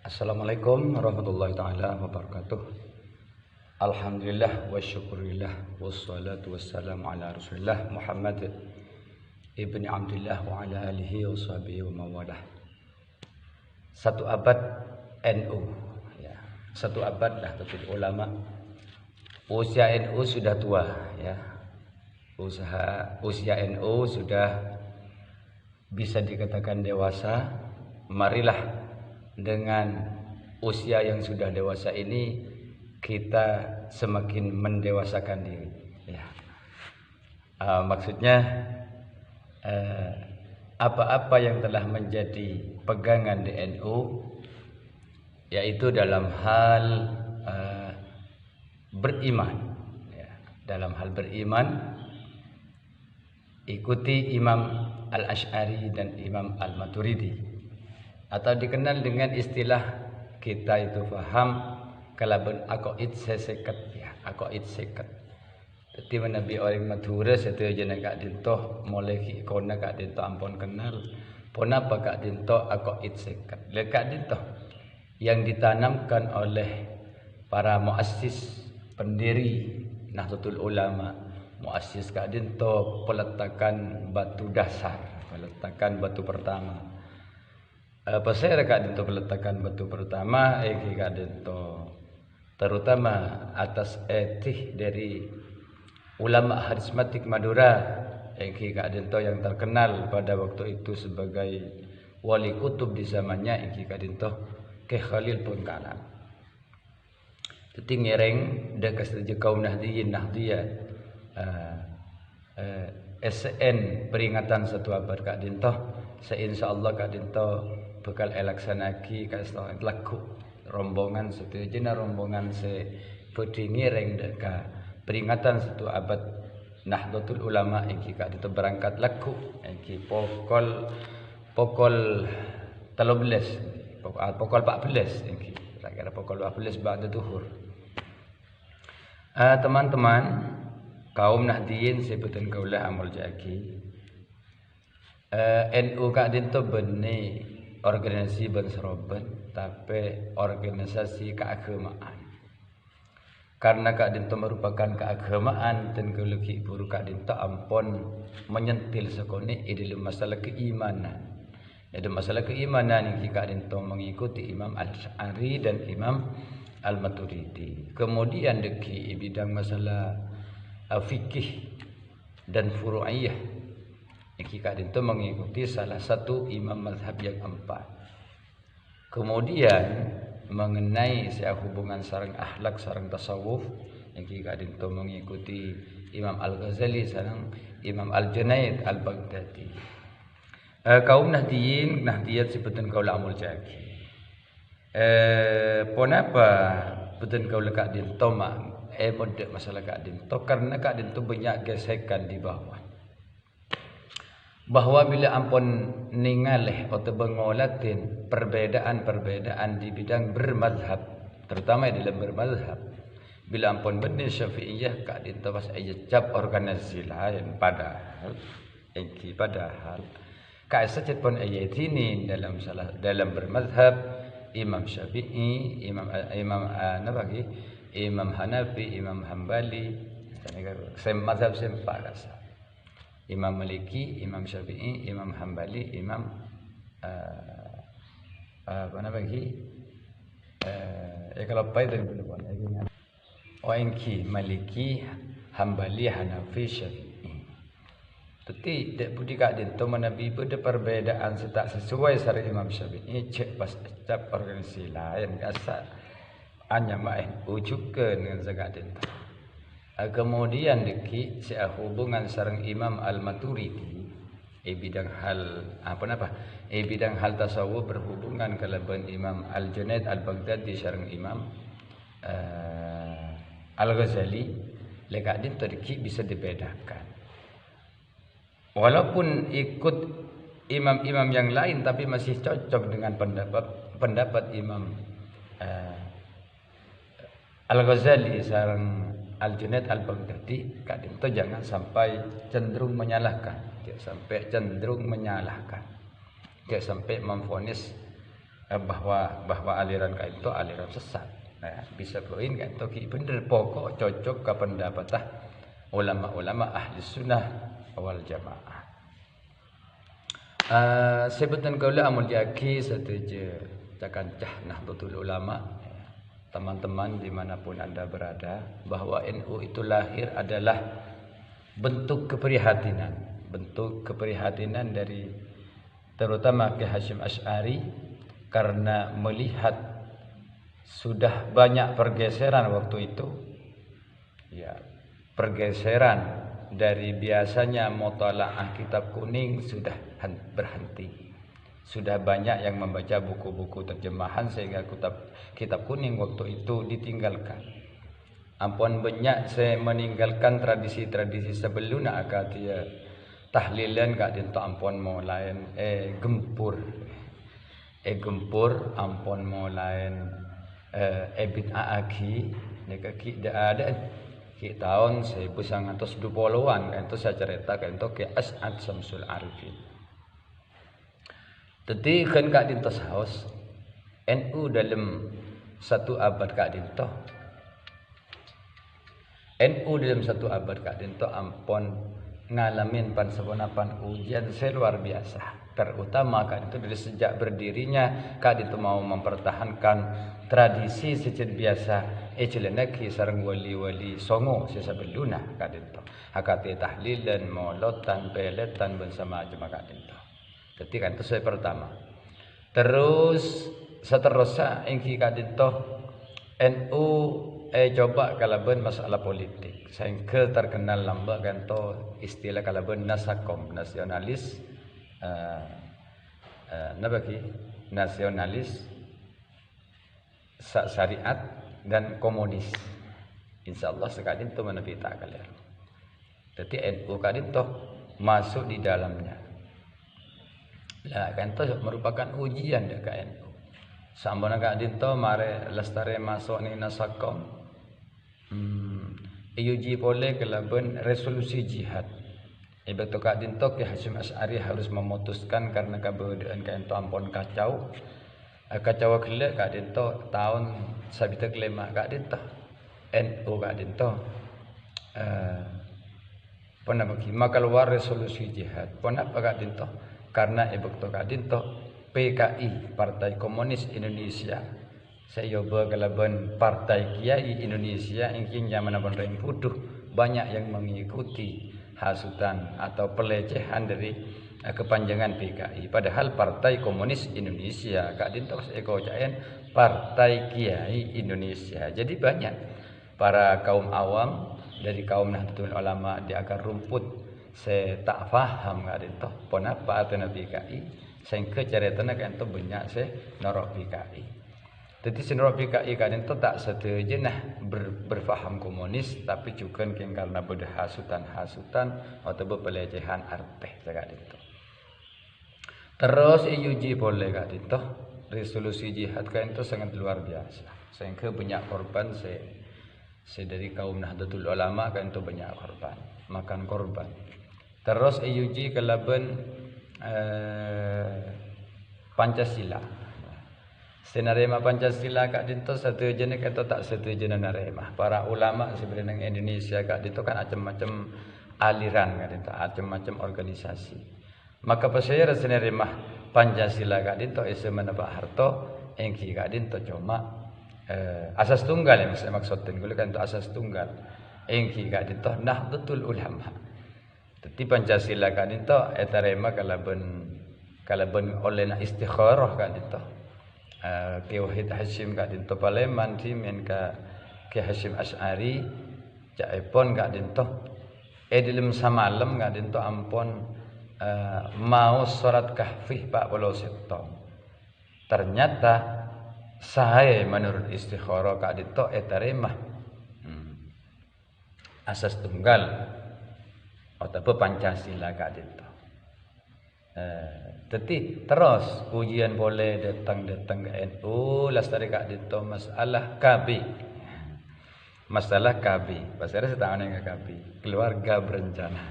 Assalamualaikum warahmatullahi taala wabarakatuh. Alhamdulillah wa syukurillah wassalatu wassalamu ala Rasulillah Muhammad ibni Abdullah wa ala alihi wa sahbihi wa mawalah. Satu abad NU ya. Satu abad lah tapi ulama. Usia NU sudah tua ya. Usia NU sudah bisa dikatakan dewasa. Marilah dengan usia yang sudah dewasa ini kita semakin mendewasakan diri ya. Maksudnya apa-apa yang telah menjadi pegangan di NU yaitu dalam hal beriman ya. Dalam hal beriman ikuti Imam Al-Asy'ari dan Imam Al-Maturidi, atau dikenal dengan istilah kita itu faham kalaban aqaid seseket ya, aqaid seket. Dadi menabi orang madura sedaya jeneng kak dintoh mulai ki kona kak dintoh ampun kenal ponapa kak dintoh aqaid seket. Le kak dintoh yang ditanamkan oleh para muassis pendiri Nahdlatul Ulama, muassis kak dintoh peletakan batu dasar, peletakan batu pertama. Pasal kak dinto peletakan batu pertama kak dinto terutama atas etih dari ulama harismatik Madura kak dinto yang terkenal pada waktu itu sebagai wali kutub di zamannya kak dinto ke Khalil pun kalam. Teti ngereng dekas saja kaum Nahdliyin Nahdliyah SN peringatan satu abad kak dinto seinsyaallah kak dinto bakal elaksanaki kasih laku rombongan satu jenis rombongan se pedingi reng deka peringatan satu abad Nahdlatul Ulama iki kak itu berangkat laku iki pokol 13 pokol 14 iki kira-kira pokol 14 ba'da zuhur. Teman-teman kaum Nahdliyin sebutan kaulah amal jaki NU kak dinto beni organisasi benseroben tapi organisasi keagamaan. Karena Kak Dinto merupakan keagamaan dan keleki buru Kak Dinto ampun menyentil sekone dalam masalah keimanan. Dalam masalah keimanan yang Kak Dinto mengikuti Imam Al-Asy'ari dan Imam Al-Maturidi. Kemudian deki bidang masalah fikih dan furu'iyah Kak Dinto mengikuti salah satu imam mazhab yang empat. Kemudian mengenai hubungan sareng akhlak sareng tasawuf Kak Dinto mengikuti Imam Al-Ghazali sareng Imam Al-Junaid Al-Baghdadi. Kaum Nahdliyat sebutan kaula amul jaki. Ponapa betul kaula Kak Dinto modek masalah Kak Dinto karena Kak Dinto banyak gesekan di bawah. Bahwa bila ampun ningalih atau mengolatin perbedaan-perbedaan di bidang bermadhab, terutama dalam bermadhab, bila ampun benih Syafi'iyah kak dintawas ajab organisasi lain padahal kak secet pun ayat ini dalam bermadhab Imam Syafi'i, Imam Hanafi, Imam Hambali, mazhab sempat rasa. Imam Maliki, Imam Syafi'i, Imam Hambali, Imam kalau pai dari bulan ONG Maliki, Hambali, Hanafi, Syafi'i. Tetapi dek budi kak dinto menabi pada perbedaan setak sesuai sari Imam Syafi'i cek pas setiap organisasi lain kasar hanya main ujukan dengan zakat dinto. Kemudian deki hubungan sareng Imam Al-Maturidi bidang hal tasawuf berhubungan kalaban Imam Al-Junaid Al-Baghdadi sareng Imam Al-Ghazali lekak dinto deki bisa dibedakan. Walaupun ikut imam-imam yang lain tapi masih cocok dengan pendapat Imam Al-Ghazali sareng Al-Junaid Al-Baghdadi Kak Dinto jangan sampai cenderung menyalahkan, jangan sampai memvonis bahwa aliran ka itu aliran sesat. Nah, bisa poin ka itu ki bener pokok cocok ke pendapat ulama-ulama ahli sunnah wal jamaah. Sebutan kaula amun diaki setuju cakan cah Nahdlatul Ulama, teman-teman dimanapun Anda berada, bahwa NU itu lahir adalah bentuk keprihatinan dari terutama Kiai Hasyim Asy'ari, karena melihat sudah banyak pergeseran waktu itu, ya, pergeseran dari biasanya mutalaah kitab kuning sudah berhenti. Sudah banyak yang membaca buku-buku terjemahan sehingga kitab kuning waktu itu ditinggalkan. Ampun banyak saya meninggalkan tradisi-tradisi sebelumnya akad dia tahlilan kak dinto ampun mau lain gempur ampun mau lain bid'ah aki nek ki ada ki tahun 1920-an kan itu saya cerita kan itu ke As'ad Samsul Arifin. Jadi kan kak dinto saus NU dalam satu abad kak dinto kak dinto ampun ngalamin panseponapan ujian luar biasa, terutama kak dinto dari sejak berdirinya kak dinto mau mempertahankan tradisi sejak biasa ecelenaki sareng wali-wali songo sesabeluna kak dinto hakati tahlilan maulotan peletan bersama jemaah kak dinto. Jadi kan itu saya pertama. Terus seterusnya ingki kak dinto NU coba kalaban masalah politik. Sehingga terkenal lamba ganto istilah kalaban nasakom, nasionalis nasionalis syariat dan komunis. Insyaallah sekali itu menepi tak kalian. Jadi NU kali itu masuk di dalamnya. Lah kan itu merupakan ujian dak NU. Sambona kak dinto mare lestare masuk ni nasakom. Iuji boleh kelaban resolusi jihad. Ibarat kak dinto Kiai Hasyim Asy'ari harus memutuskan karena keberadaan kak dinto ampun kacau gelek kak dinto tahun sabita kelima kak dinto NU kak dinto pernah bagi maka keluar resolusi jihad. Pernah kak dinto karena ibarat kak dinto PKI Partai Komunis Indonesia saya coba kelaban Partai Kiai Indonesia ingin zaman abang puduh banyak yang mengikuti hasutan atau pelecehan dari kepanjangan PKI, padahal Partai Komunis Indonesia kak dinto ekocaen Partai Kiai Indonesia. Jadi banyak para kaum awam dari kaum Nahdlatul Ulama di akar rumput saya tak faham kak dinto ponapa atau PKI sehingga ceritanya kan itu banyak saya norok PKI. Jadi norok PKI kan itu tak setuju berfaham komunis, tapi juga kan karena beda hasutan atau pelecehan arteh kak itu. Terus iuji boleh kak itu resolusi jihad kan itu sangat luar biasa, sehingga banyak korban saya dari kaum Nahdlatul Ulama kan itu banyak korban, makan korban. Terus iuji kelaban Pancasila. Senarema Pancasila kak dinto satu jenis atau tak satu jenis narema. Para ulama sebenarnya Indonesia kak dinto kan macam-macam aliran kak dinto, macam-macam organisasi. Maka pasaya senarema Pancasila kak dinto mana Pak Harto engki kak dinto cuma asas tunggal yang saya maksudkan gue kan itu asas tunggal engki kak dinto Nahdlatul Ulama. Jadi Pancasila kan itu etarema kalaban oleh istikharah kan itu Kiai Wahid Hasyim kan itu Paleman men ka Kiai Hasyim Asy'ari caipon kan itu dalam samalam kan itu ampun mau surat kahfi 41. Ternyata saya menurut istikharah kan itu etarema asas tunggal atau Pancasila kak itu. Jadi terus ujian boleh datang ke NU lestari kak itu masalah KB. Masalah KB. Pasal saya tahu yang KB, keluarga berencana.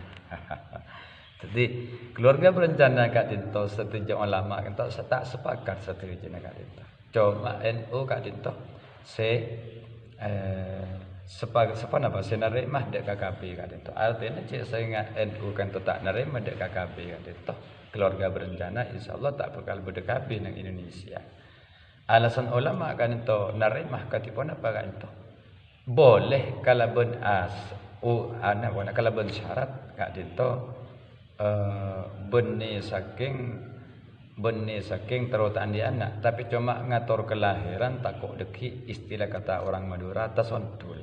Jadi keluarga berencana Kak Dinto setuju ulama kan tak sepakat setuju Kak Dinto. Cuma NU Kak Dinto sepa napa saya nerima dek KKB Kak Dinto. Artinya cik saya ingat NU kan tak nerima dek KKB Kak Dinto. Keluarga berencana insyaallah tak bakal berdekabi nang Indonesia. Alasan ulama Kak Dinto nerima katipun apa Kak Dinto? Boleh kalau ben kalau ben syarat Kak Dinto benih saking terutan di anak, tapi cuma ngatur kelahiran takut deki istilah kata orang Madura tasontul.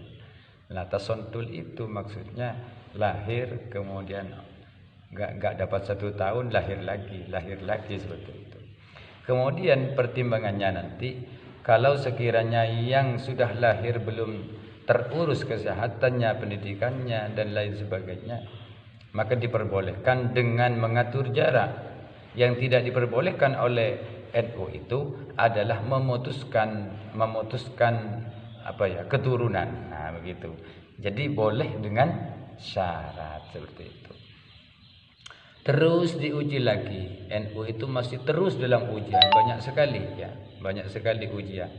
Nah tasontul itu maksudnya lahir kemudian nggak dapat 1 tahun lahir lagi seperti itu. Kemudian pertimbangannya nanti kalau sekiranya yang sudah lahir belum terurus kesehatannya, pendidikannya dan lain sebagainya, maka diperbolehkan dengan mengatur jarak. Yang tidak diperbolehkan oleh NU itu adalah memutuskan keturunan. Nah, begitu. Jadi boleh dengan syarat seperti itu. Terus diuji lagi. NU itu masih terus dalam ujian, banyak sekali ujian.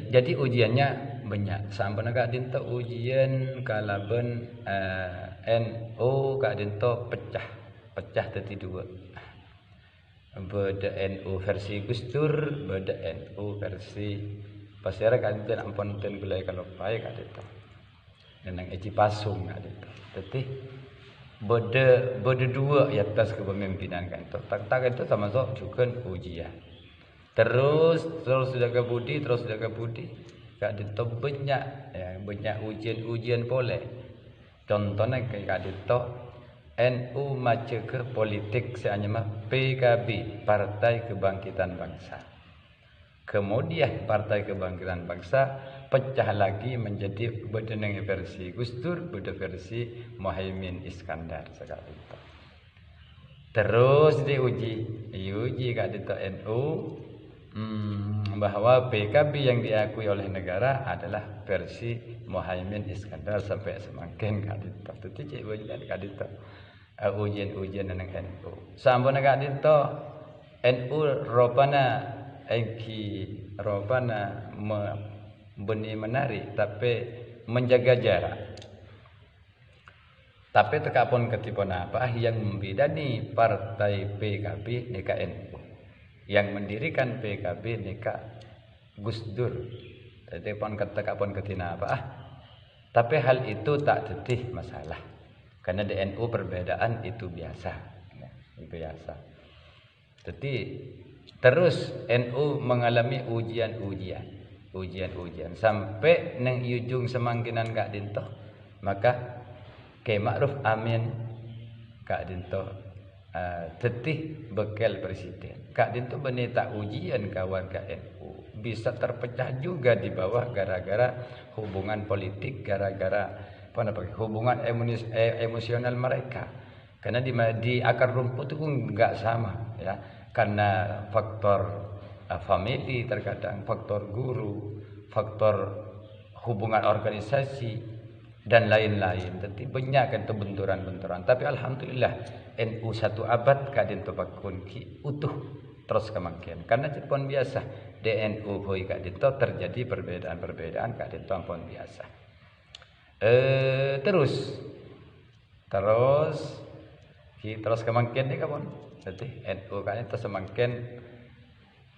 Jadi ujiannya banyak. Sampai Kak Dinto ujian kalaben NU Kak Dinto pecah jadi 2. Beda NU versi Gus Dur, beda NU versi pasir Kak Dinto ampun ten gulai kalau baik Kak Dinto. Nenang Eci Pasung Kak Dinto. Jadi beda 2 di atas kepemimpinan Kak Dinto. Tak itu sama juga ujian. Terus jaga budi Kak Dinto banyak ujian boleh. Contohnya kayak Kak Dinto NU maju ke politik seanyama PKB, Partai Kebangkitan Bangsa. Kemudian Partai Kebangkitan Bangsa pecah lagi menjadi bedeneng versi Gus Dur, beda versi Muhaimin Iskandar sekali itu. Terus diuji Kak Dinto NU bahwa PKB yang diakui oleh negara adalah versi Muhaimin Iskandar sampai semakin Kak Dinto. Itu cik ujian Kak Dinto. Ujian nang NU. Sampun Kak Dinto NU ropana benih menarik tapi menjaga jarak. Tapi tekapun ketipun apa yang membedani partai PKB dengan NU. Yang mendirikan PKB nika Gus Dur. Jadi pun tekapun ketina apa tapi hal itu tak tetih masalah. Karena di NU perbedaan itu biasa. Jadi terus NU mengalami ujian sampai neng ujung semangkinan Kak Dinto. Maka Kiai Ma'ruf Amin Kak Dinto tetih bekal presiden. Kak Dinto beneta ujian kawan ke NU bisa terpecah juga di bawah gara-gara hubungan politik, gara-gara hubungan emosional mereka. Karena di akar rumput itu enggak sama ya. Karena faktor family terkadang, faktor guru, faktor hubungan organisasi dan lain-lain. Jadi banyak kan benturan-benturan. Tapi alhamdulillah NU 1 abad Kak Dinto Bakun ki utuh terus kemangkian. Karena pun biasa di NU boy Kak Dinto terjadi perbedaan Kak Dinto pun biasa. Terus kemangkian ni kawan. Jadi NU Kak Dinto semakin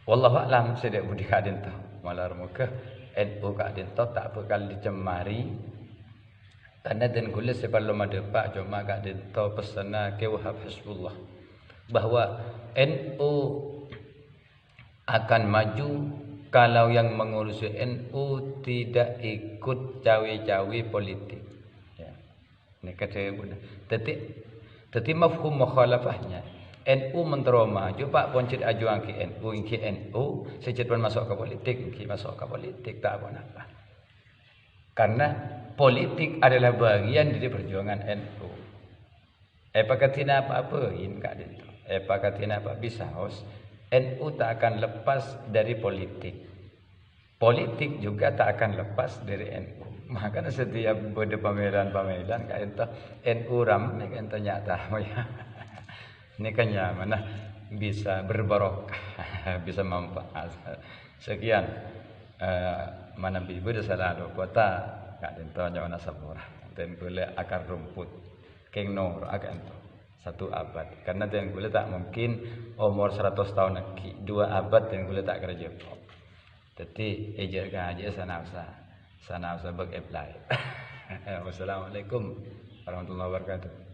wallahu a'lam sedek budi Kak Dinto. Malar muka NU Kak Dinto tak bakal dicemari. Karena dan gula sebelum ada Pak cuma Kak Dinto pesana ke Wahab Hizbullah bahwa NU akan maju kalau yang mengurusi NU tidak ikut cawe-cawe politik. Ya. Ini kata Bunda. Tetapi mafhum mukhalafahnya NU mentero maju Pak poncit ajuang ke NU sejak masuk ke politik tak apa-apa. Karena politik adalah bagian dari perjuangan NU. Apakatina apa-apa Kak Dinto. Apakatina apa bisa host NU tak akan lepas dari politik. Politik juga tak akan lepas dari NU. Maka setiap pada pameran-pameran kayak ento NU ram nek ento nyata ya. Ini kan ya mana bisa berbarokah, bisa manfaat. Sekian mana bibu selalu kota kak ento nyawana sapura. Dan boleh akar rumput keng nor agak ento 1 abad. Karena dan boleh tak mungkin umur 100 tahun lagi 2 abad dan boleh tak kerja. Jadi ejar aja sana usah bag apply. Wassalamualaikum warahmatullahi wabarakatuh.